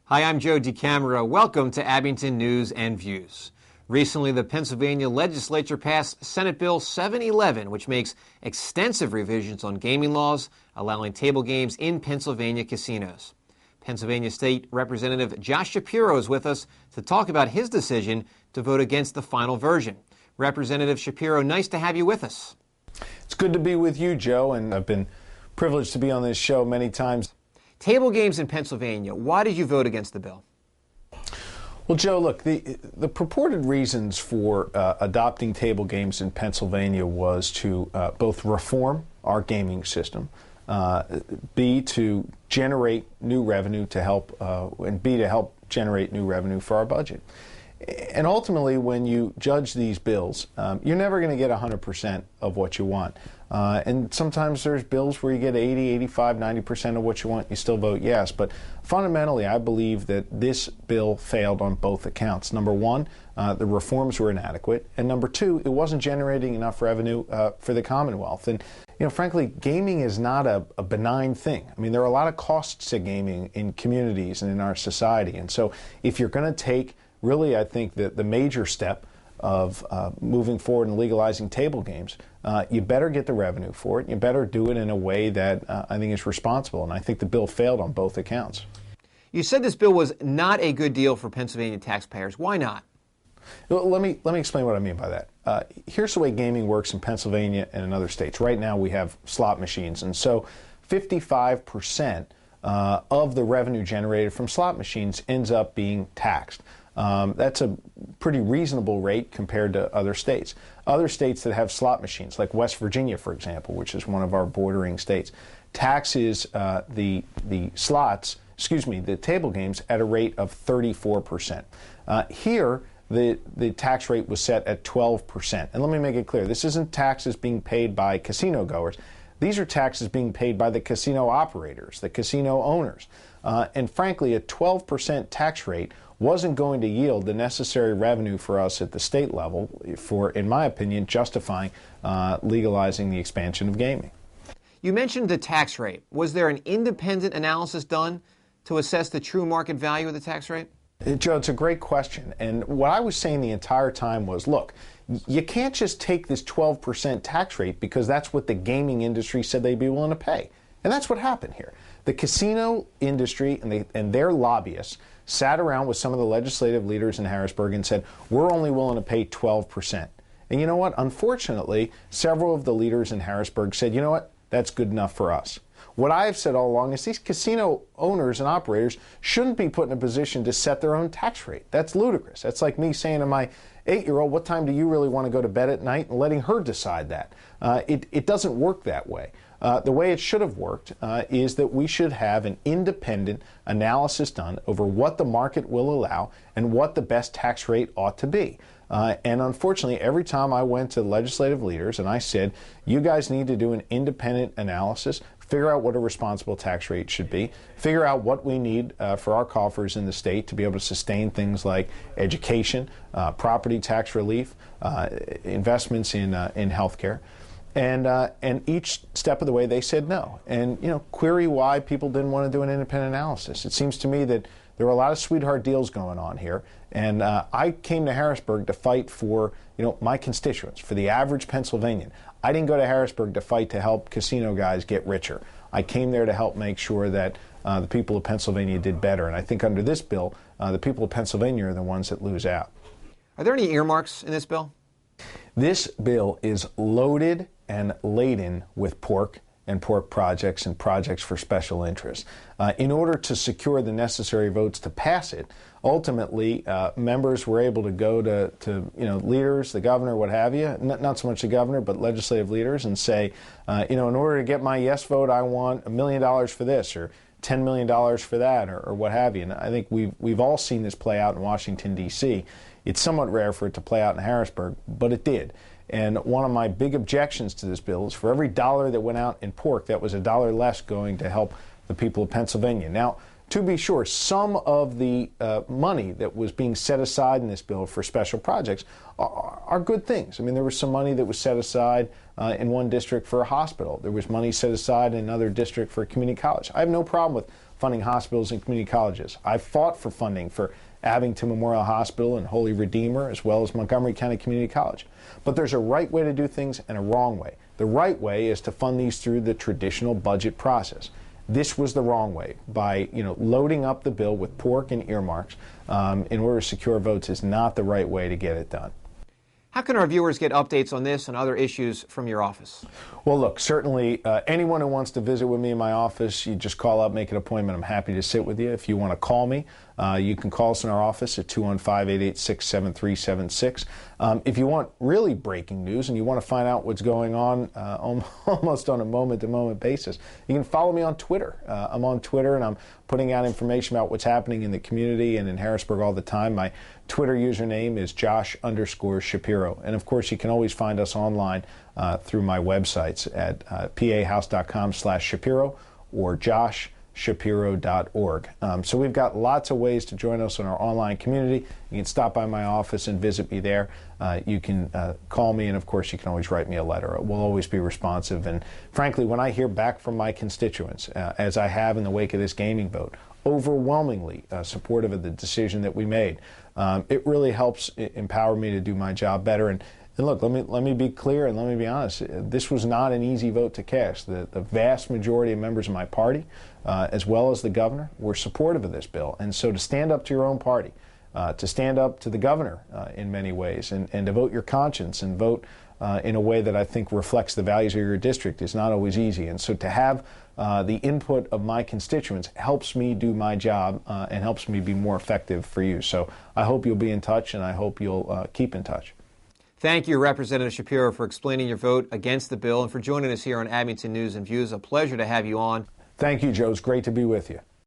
Hi, I'm Joe DeCamera. Welcome to Abington News and Views. Recently, the Pennsylvania legislature passed Senate Bill 711, which makes extensive revisions on gaming laws, allowing table games in Pennsylvania casinos. Pennsylvania State Representative Josh Shapiro is with us to talk about his decision to vote against the final version. Representative Shapiro, nice to have you with us. It's good to be with you, Joe, and I've been privileged to be on this show many times. Table games in Pennsylvania. Why did you vote against the bill? Well, Joe, look, the purported reasons for adopting table games in Pennsylvania was to both reform our gaming system, B, to generate new revenue to help, and B, to help generate new revenue for our budget. And ultimately, when you judge these bills, you're never going to get 100% of what you want. And sometimes there's bills where you get 80, 85, 90% of what you want, you still vote yes. But fundamentally, I believe that this bill failed on both accounts. Number one, the reforms were inadequate. And number two, it wasn't generating enough revenue for the Commonwealth. And, you know, frankly, gaming is not a benign thing. I mean, there are a lot of costs to gaming in communities and in our society. And so if you're going to take really, I think that the major step of moving forward and legalizing table games, you better get the revenue for it. You better do it in a way that I think is responsible. And I think the bill failed on both accounts. You said this bill was not a good deal for Pennsylvania taxpayers. Why not? Well, let me explain what I mean by that. Here's the way gaming works in Pennsylvania and in other states. Right now we have slot machines, and so 55% of the revenue generated from slot machines ends up being taxed. That's a pretty reasonable rate compared to other states. Other states that have slot machines, like West Virginia, for example, which is one of our bordering states, taxes the table games at a rate of 34%. Here, the tax rate was set at 12%. And let me make it clear, this isn't taxes being paid by casino goers. These are taxes being paid by the casino operators, the casino owners. And frankly, a 12% tax rate wasn't going to yield the necessary revenue for us at the state level for, in my opinion, justifying legalizing the expansion of gaming. You mentioned the tax rate. Was there an independent analysis done to assess the true market value of the tax rate? Joe, it's a great question. And what I was saying the entire time was, look, you can't just take this 12% tax rate because that's what the gaming industry said they'd be willing to pay. And that's what happened here. The casino industry and their lobbyists sat around with some of the legislative leaders in Harrisburg and said, we're only willing to pay 12%. And you know what? Unfortunately, several of the leaders in Harrisburg said, you know what? That's good enough for us. What I've said all along is these casino owners and operators shouldn't be put in a position to set their own tax rate. That's ludicrous. That's like me saying to my 8-year-old, what time do you really want to go to bed at night, and letting her decide that. It doesn't work that way. The way it should have worked is that we should have an independent analysis done over what the market will allow and what the best tax rate ought to be. And unfortunately, every time I went to legislative leaders and I said, you guys need to do an independent analysis, figure out what a responsible tax rate should be, figure out what we need for our coffers in the state to be able to sustain things like education, property tax relief, investments in health care. And each step of the way they said no. And, you know, query why people didn't want to do an independent analysis. It seems to me that there were a lot of sweetheart deals going on here. And I came to Harrisburg to fight for, you know, my constituents, for the average Pennsylvanian. I didn't go to Harrisburg to fight to help casino guys get richer. I came there to help make sure that the people of Pennsylvania did better. And I think under this bill, the people of Pennsylvania are the ones that lose out. Are there any earmarks in this bill? This bill is loaded and laden with pork and pork projects and projects for special interests. In order to secure the necessary votes to pass it, ultimately members were able to go to leaders, the governor, what have you, not so much the governor, but legislative leaders, and say, in order to get my yes vote, I want $1 million for this or $10 million for that or what have you. And I think we've all seen this play out in Washington, D.C. It's somewhat rare for it to play out in Harrisburg, but it did. And one of my big objections to this bill is for every dollar that went out in pork, that was $1 less going to help the people of Pennsylvania. Now, to be sure, some of the money that was being set aside in this bill for special projects are good things. I mean, there was some money that was set aside in one district for a hospital. There was money set aside in another district for a community college. I have no problem with funding hospitals and community colleges. I fought for funding for Abington Memorial Hospital and Holy Redeemer, as well as Montgomery County Community College. But there's a right way to do things and a wrong way. The right way is to fund these through the traditional budget process. This was the wrong way. By loading up the bill with pork and earmarks in order to secure votes is not the right way to get it done. How can our viewers get updates on this and other issues from your office? Well, look, certainly anyone who wants to visit with me in my office, you just call up, make an appointment. I'm happy to sit with you. If you want to call me, you can call us in our office at 215-886-7376. If you want really breaking news and you want to find out what's going on almost on a moment-to-moment basis, you can follow me on Twitter. I'm on Twitter, and I'm putting out information about what's happening in the community and in Harrisburg all the time. My Twitter username is Josh_Shapiro. And, of course, you can always find us online through my websites at pahouse.com/Shapiro or joshshapiro.org. So we've got lots of ways to join us in our online community. You can stop by my office and visit me there. You can call me, and of course you can always write me a letter. We'll always be responsive. And frankly, when I hear back from my constituents, as I have in the wake of this gaming vote, overwhelmingly supportive of the decision that we made, it really helps empower me to do my job better. And look, let me be clear and let me be honest. This was not an easy vote to cast. The vast majority of members of my party, as well as the governor, were supportive of this bill. And so to stand up to your own party, to stand up to the governor in many ways, and to vote your conscience and vote in a way that I think reflects the values of your district is not always easy. And so to have the input of my constituents helps me do my job and helps me be more effective for you. So I hope you'll be in touch, and I hope you'll keep in touch. Thank you, Representative Shapiro, for explaining your vote against the bill and for joining us here on Abington News and Views. A pleasure to have you on. Thank you, Joe. It's great to be with you.